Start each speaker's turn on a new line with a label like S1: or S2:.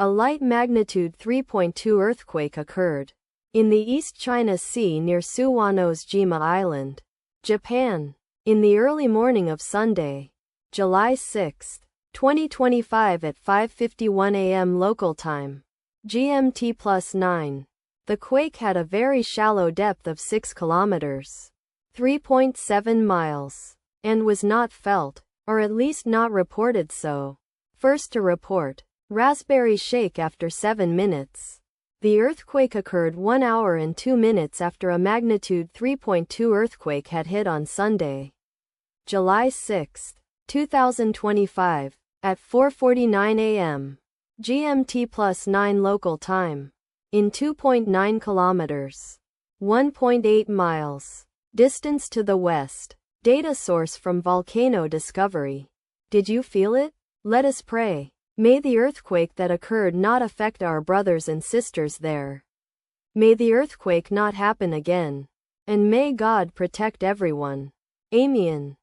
S1: A light magnitude 3.2 earthquake occurred in the East China Sea near Suwanose-jima Island, Japan, in the early morning of Sunday, July 6, 2025 at 5:51 a.m. local time, GMT+9. The quake had a very shallow depth of 6 kilometers, 3.7 miles, and was not felt, or at least not reported so. First to report, Raspberry shake after 7 minutes. The earthquake occurred 1 hour and 2 minutes after a magnitude 3.2 earthquake had hit on Sunday, July 6, 2025, at 4:49 a.m. GMT+9 local time, in 2.9 kilometers, 1.8 miles, distance to the west. Data source from Volcano Discovery. Did you feel it? Let us pray. May the earthquake that occurred not affect our brothers and sisters there. May the earthquake not happen again. And may God protect everyone. Amen.